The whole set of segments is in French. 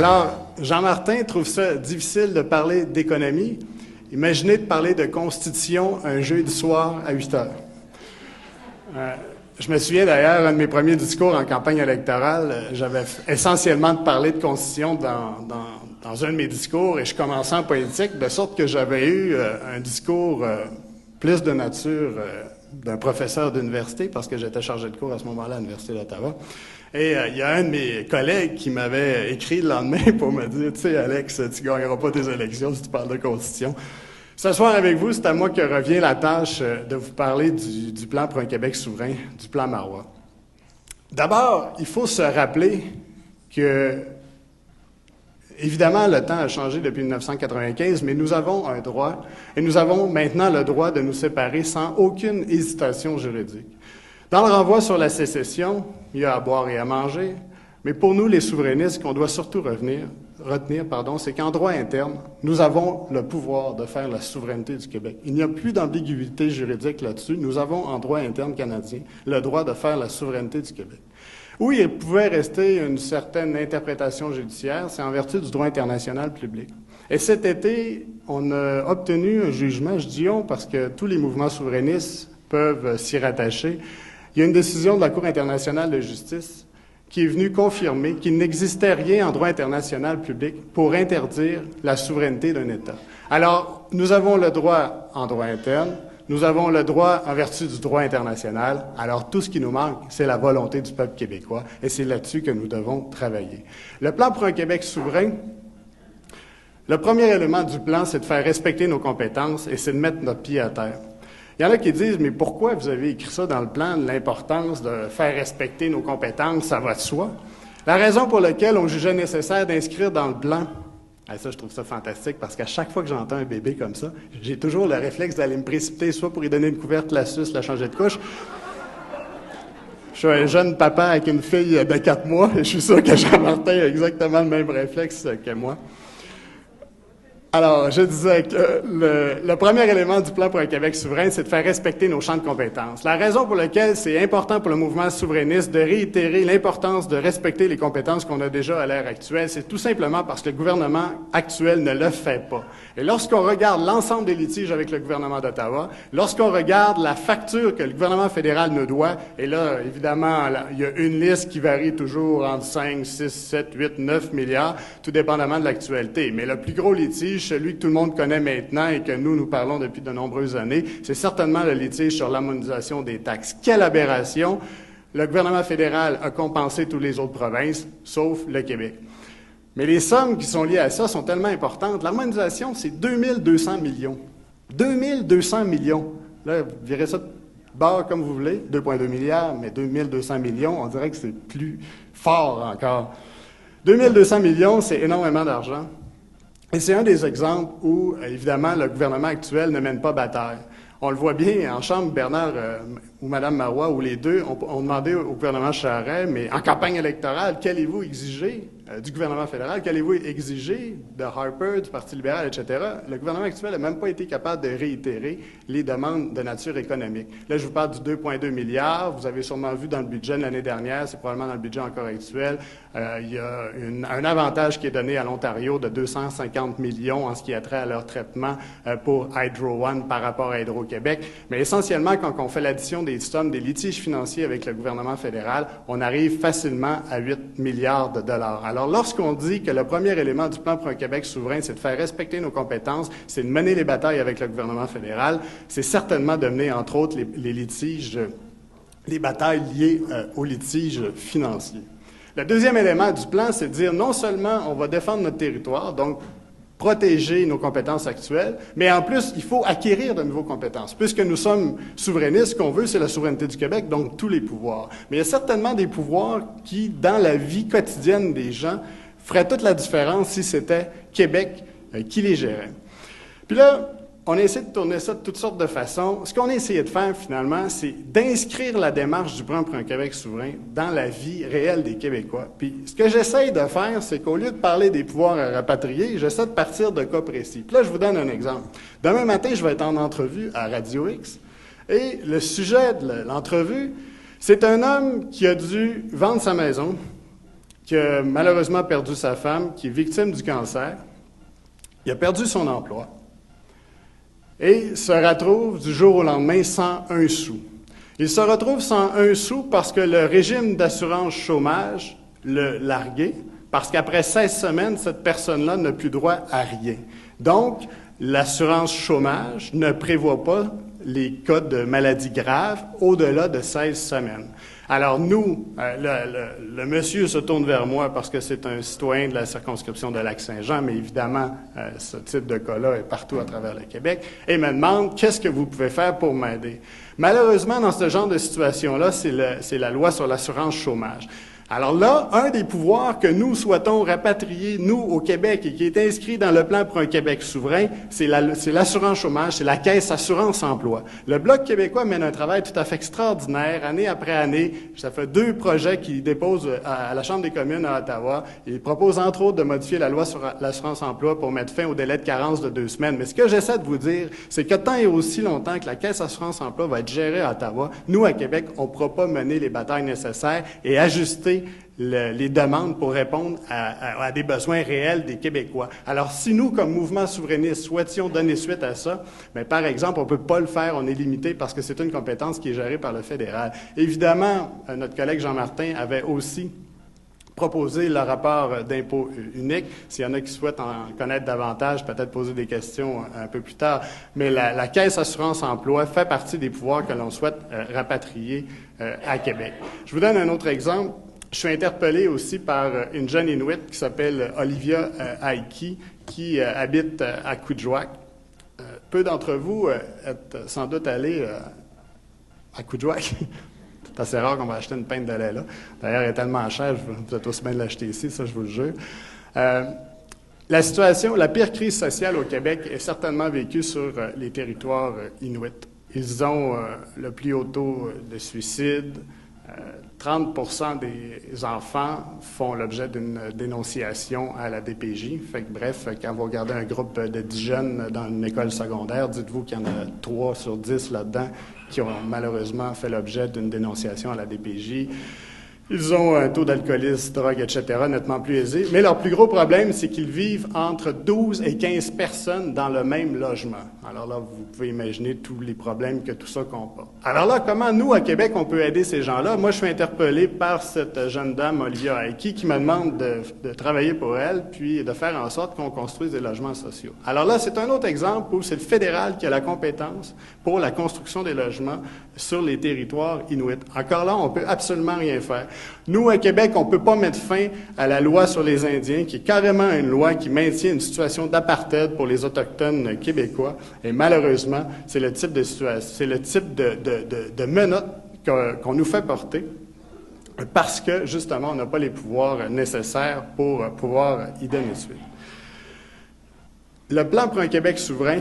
Alors, Jean-Martin trouve ça difficile de parler d'économie. Imaginez de parler de constitution un jeudi soir à 8 heures. Je me souviens d'ailleurs, un de mes premiers discours en campagne électorale, j'avais essentiellement de parler de constitution dans un de mes discours et je commençais en politique, de sorte que j'avais eu un discours plus de nature d'un professeur d'université, parce que j'étais chargé de cours à ce moment-là à l'Université d'Ottawa. Et il y a un de mes collègues qui m'avait écrit le lendemain pour me dire « Tu sais, Alex, tu gagneras pas tes élections si tu parles de constitution. » Ce soir avec vous, c'est à moi que revient la tâche de vous parler du plan pour un Québec souverain, du plan Marois. D'abord, il faut se rappeler que, évidemment, le temps a changé depuis 1995, mais nous avons un droit, et nous avons maintenant le droit de nous séparer sans aucune hésitation juridique. Dans le renvoi sur la sécession, il y a à boire et à manger, mais pour nous, les souverainistes, ce qu'on doit surtout retenir, c'est qu'en droit interne, nous avons le pouvoir de faire la souveraineté du Québec. Il n'y a plus d'ambiguïté juridique là-dessus. Nous avons, en droit interne canadien, le droit de faire la souveraineté du Québec. Où il pouvait rester une certaine interprétation judiciaire, c'est en vertu du droit international public. Et cet été, on a obtenu un jugement, je dis on, parce que tous les mouvements souverainistes peuvent s'y rattacher. Il y a une décision de la Cour internationale de justice qui est venue confirmer qu'il n'existait rien en droit international public pour interdire la souveraineté d'un État. Alors, nous avons le droit en droit interne, nous avons le droit en vertu du droit international, alors tout ce qui nous manque, c'est la volonté du peuple québécois, et c'est là-dessus que nous devons travailler. Le plan pour un Québec souverain, le premier élément du plan, c'est de faire respecter nos compétences et c'est de mettre notre pied à terre. Il y en a qui disent, mais pourquoi vous avez écrit ça dans le plan, l'importance de faire respecter nos compétences, ça va de soi? La raison pour laquelle on jugeait nécessaire d'inscrire dans le plan, et ça je trouve ça fantastique, parce qu'à chaque fois que j'entends un bébé comme ça, j'ai toujours le réflexe d'aller me précipiter, soit pour lui donner une couverte, la suce, la changer de couche. Je suis un jeune papa avec une fille de 4 mois, et je suis sûr que Jean-Martin a exactement le même réflexe que moi. Alors, je disais que le premier élément du plan pour un Québec souverain, c'est de faire respecter nos champs de compétences. La raison pour laquelle c'est important pour le mouvement souverainiste de réitérer l'importance de respecter les compétences qu'on a déjà à l'heure actuelle, c'est tout simplement parce que le gouvernement actuel ne le fait pas. Et lorsqu'on regarde l'ensemble des litiges avec le gouvernement d'Ottawa, lorsqu'on regarde la facture que le gouvernement fédéral nous doit, et là, évidemment, il y a une liste qui varie toujours entre 5, 6, 7, 8, 9 milliards, tout dépendamment de l'actualité. Mais le plus gros litige, celui que tout le monde connaît maintenant et que nous parlons depuis de nombreuses années, c'est certainement le litige sur l'harmonisation des taxes. Quelle aberration! Le gouvernement fédéral a compensé toutes les autres provinces, sauf le Québec. Mais les sommes qui sont liées à ça sont tellement importantes. L'harmonisation, c'est 2200 millions. 2200 millions. Là, vous virez ça de bord comme vous voulez, 2,2 milliards, mais 2200 millions, on dirait que c'est plus fort encore. 2200 millions, c'est énormément d'argent. Et c'est un des exemples où, évidemment, le gouvernement actuel ne mène pas bataille. On le voit bien en Chambre, Bernard ou Mme Marois, ou les deux, ont demandé au gouvernement Charest, mais en campagne électorale, qu'allez-vous exiger du gouvernement fédéral, qu'allez-vous exiger de Harper, du Parti libéral, etc. Le gouvernement actuel n'a même pas été capable de réitérer les demandes de nature économique. Là, je vous parle du 2,2 milliards. Vous avez sûrement vu dans le budget de l'année dernière, c'est probablement dans le budget encore actuel, il y a un avantage qui est donné à l'Ontario de 250 millions en ce qui a trait à leur traitement pour Hydro One par rapport à Hydro-Québec. Mais essentiellement, quand on fait l'addition des sommes, des litiges financiers avec le gouvernement fédéral, on arrive facilement à 8 milliards de dollars. Alors, lorsqu'on dit que le premier élément du plan pour un Québec souverain, c'est de faire respecter nos compétences, c'est de mener les batailles avec le gouvernement fédéral, c'est certainement de mener, entre autres, les litiges, les batailles liées aux litiges financiers. Le deuxième élément du plan, c'est de dire non seulement on va défendre notre territoire, donc protéger nos compétences actuelles, mais en plus, il faut acquérir de nouvelles compétences. Puisque nous sommes souverainistes, ce qu'on veut, c'est la souveraineté du Québec, donc tous les pouvoirs. Mais il y a certainement des pouvoirs qui, dans la vie quotidienne des gens, feraient toute la différence si c'était Québec qui les gérait. Puis là, on a essayé de tourner ça de toutes sortes de façons. Ce qu'on a essayé de faire, finalement, c'est d'inscrire la démarche du plan pour un Québec souverain dans la vie réelle des Québécois. Puis, ce que j'essaye de faire, c'est qu'au lieu de parler des pouvoirs à rapatrier, j'essaie de partir de cas précis. Puis là, je vous donne un exemple. Demain matin, je vais être en entrevue à Radio X, et le sujet de l'entrevue, c'est un homme qui a dû vendre sa maison, qui a malheureusement perdu sa femme, qui est victime du cancer. Il a perdu son emploi et se retrouve du jour au lendemain sans un sou. Il se retrouve sans un sou parce que le régime d'assurance chômage l'a largué, parce qu'après 16 semaines, cette personne-là n'a plus droit à rien. Donc, l'assurance chômage ne prévoit pas les cas de maladies graves au-delà de 16 semaines. Alors nous, le monsieur se tourne vers moi parce que c'est un citoyen de la circonscription de Lac-Saint-Jean, mais évidemment, ce type de cas-là est partout à travers le Québec, et me demande « Qu'est-ce que vous pouvez faire pour m'aider? » Malheureusement, dans ce genre de situation-là, c'est la loi sur l'assurance chômage. Alors là, un des pouvoirs que nous souhaitons rapatrier, nous, au Québec, et qui est inscrit dans le plan pour un Québec souverain, c'est l'assurance chômage, c'est la Caisse Assurance-Emploi. Le Bloc québécois mène un travail tout à fait extraordinaire, année après année. Ça fait 2 projets qu'il dépose à la Chambre des communes à Ottawa. Il propose, entre autres, de modifier la loi sur l'assurance-emploi pour mettre fin au délai de carence de 2 semaines. Mais ce que j'essaie de vous dire, c'est que tant et aussi longtemps que la Caisse Assurance-Emploi va être gérée à Ottawa, nous, à Québec, on ne pourra pas mener les batailles nécessaires et ajuster les demandes pour répondre à des besoins réels des Québécois. Alors, si nous, comme mouvement souverainiste, souhaitions donner suite à ça, bien, par exemple, on ne peut pas le faire, on est limité parce que c'est une compétence qui est gérée par le fédéral. Évidemment, notre collègue Jean-Martin avait aussi proposé le rapport d'impôt unique. S'il y en a qui souhaitent en connaître davantage, peut-être poser des questions un peu plus tard. Mais la Caisse Assurance-Emploi fait partie des pouvoirs que l'on souhaite rapatrier à Québec. Je vous donne un autre exemple. Je suis interpellé aussi par une jeune Inuit qui s'appelle Olivia Aiki, qui habite à Coudjouac. Peu d'entre vous êtes sans doute allés à Coudjouac. C'est assez rare qu'on va acheter une pinte de lait là. D'ailleurs, elle est tellement chère, vous êtes aussi bien de l'acheter ici, ça je vous le jure. La situation, la pire crise sociale au Québec est certainement vécue sur les territoires inuits. Ils ont le plus haut taux de suicide. 30% des enfants font l'objet d'une dénonciation à la DPJ. Fait que, bref, quand vous regardez un groupe de 10 jeunes dans une école secondaire, dites-vous qu'il y en a 3 sur 10 là-dedans qui ont malheureusement fait l'objet d'une dénonciation à la DPJ. Ils ont un taux d'alcoolisme, drogue, etc., nettement plus élevé. Mais leur plus gros problème, c'est qu'ils vivent entre 12 et 15 personnes dans le même logement. Alors là, vous pouvez imaginer tous les problèmes que tout ça comporte. Alors là, comment nous, à Québec, on peut aider ces gens-là? Moi, je suis interpellé par cette jeune dame, Olivia Aiki, qui me demande de travailler pour elle, puis de faire en sorte qu'on construise des logements sociaux. Alors là, c'est un autre exemple où c'est le fédéral qui a la compétence pour la construction des logements sur les territoires inuits. Encore là, on ne peut absolument rien faire. Nous, à Québec, on ne peut pas mettre fin à la loi sur les Indiens, qui est carrément une loi qui maintient une situation d'apartheid pour les Autochtones québécois. Et malheureusement, c'est le type de situation, c'est le type de menottes qu'on nous fait porter parce que, justement, on n'a pas les pouvoirs nécessaires pour pouvoir y donner suite. Le plan pour un Québec souverain,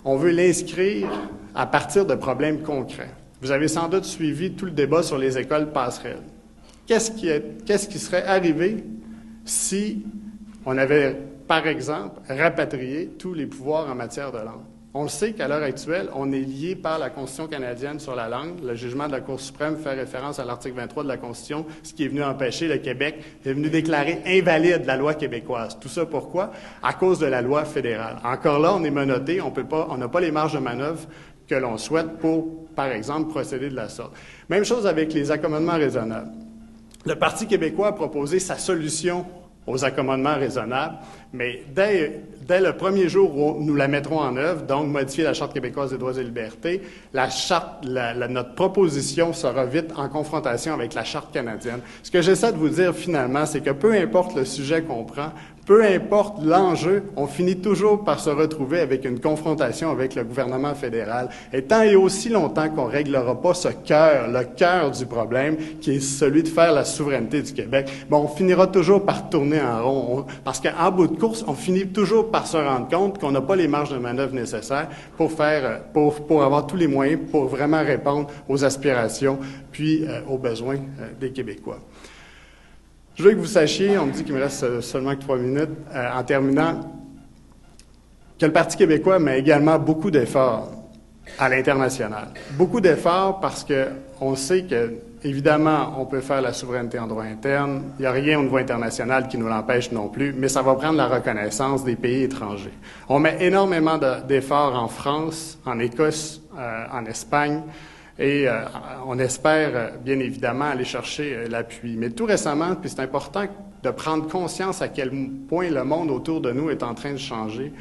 on veut l'inscrire à partir de problèmes concrets. Vous avez sans doute suivi tout le débat sur les écoles passerelles. Qu'est-ce qui serait arrivé si on avait, par exemple, rapatrié tous les pouvoirs en matière de langue? On le sait qu'à l'heure actuelle, on est lié par la Constitution canadienne sur la langue. Le jugement de la Cour suprême fait référence à l'article 23 de la Constitution, ce qui est venu empêcher le Québec, est venu déclarer invalide la loi québécoise. Tout ça pourquoi? À cause de la loi fédérale. Encore là, on est menotté, on n'a pas les marges de manœuvre que l'on souhaite pour, par exemple, procéder de la sorte. Même chose avec les accommodements raisonnables. Le Parti québécois a proposé sa solution aux accommodements raisonnables, mais dès le premier jour où nous la mettrons en œuvre, donc modifier la Charte québécoise des droits et libertés, notre proposition sera vite en confrontation avec la Charte canadienne. Ce que j'essaie de vous dire finalement, c'est que peu importe le sujet qu'on prend, peu importe l'enjeu, on finit toujours par se retrouver avec une confrontation avec le gouvernement fédéral. Et tant et aussi longtemps qu'on ne réglera pas ce cœur, le cœur du problème, qui est celui de faire la souveraineté du Québec, on finira toujours par tourner en rond. Parce qu'en bout de course, on finit toujours par se rendre compte qu'on n'a pas les marges de manœuvre nécessaires pour avoir tous les moyens pour vraiment répondre aux aspirations puis aux besoins des Québécois. Je veux que vous sachiez, on me dit qu'il me reste seulement que 3 minutes, en terminant, que le Parti québécois met également beaucoup d'efforts à l'international. Beaucoup d'efforts parce qu'on sait que, Évidemment, on peut faire la souveraineté en droit interne. Il n'y a rien au niveau international qui nous l'empêche non plus, mais ça va prendre la reconnaissance des pays étrangers. On met énormément d'efforts en France, en Écosse, en Espagne, et on espère bien évidemment aller chercher l'appui. Mais tout récemment, puis c'est important de prendre conscience à quel point le monde autour de nous est en train de changer.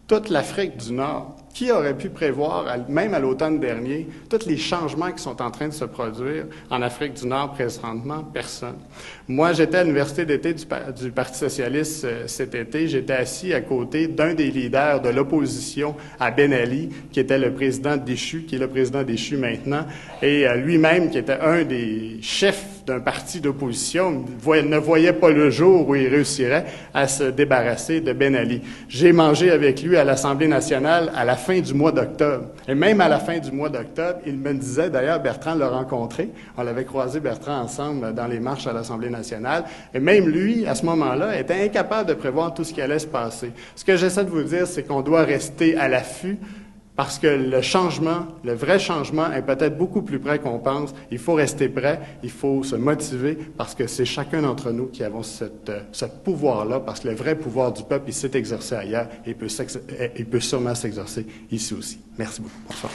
Toute l'Afrique du Nord, qui aurait pu prévoir, même à l'automne dernier, tous les changements qui sont en train de se produire en Afrique du Nord présentement? Personne. Moi, j'étais à l'Université d'été du Parti socialiste cet été. J'étais assis à côté d'un des leaders de l'opposition à Ben Ali, qui était le président déchu, qui est le président déchu maintenant, et lui-même, qui était un des chefs d'un parti d'opposition, ne voyait pas le jour où il réussirait à se débarrasser de Ben Ali. J'ai mangé avec lui à l'Assemblée nationale à la fin du mois d'octobre. Et même à la fin du mois d'octobre, il me disait, d'ailleurs, Bertrand l'a rencontré, on l'avait croisé, Bertrand, ensemble dans les marches à l'Assemblée nationale, et même lui, à ce moment-là, était incapable de prévoir tout ce qui allait se passer. Ce que j'essaie de vous dire, c'est qu'on doit rester à l'affût, parce que le changement, le vrai changement est peut-être beaucoup plus près qu'on pense. Il faut rester prêt, il faut se motiver, parce que c'est chacun d'entre nous qui avons ce pouvoir-là, parce que le vrai pouvoir du peuple, il s'est exercé ailleurs et il peut sûrement s'exercer ici aussi. Merci beaucoup. Bonsoir.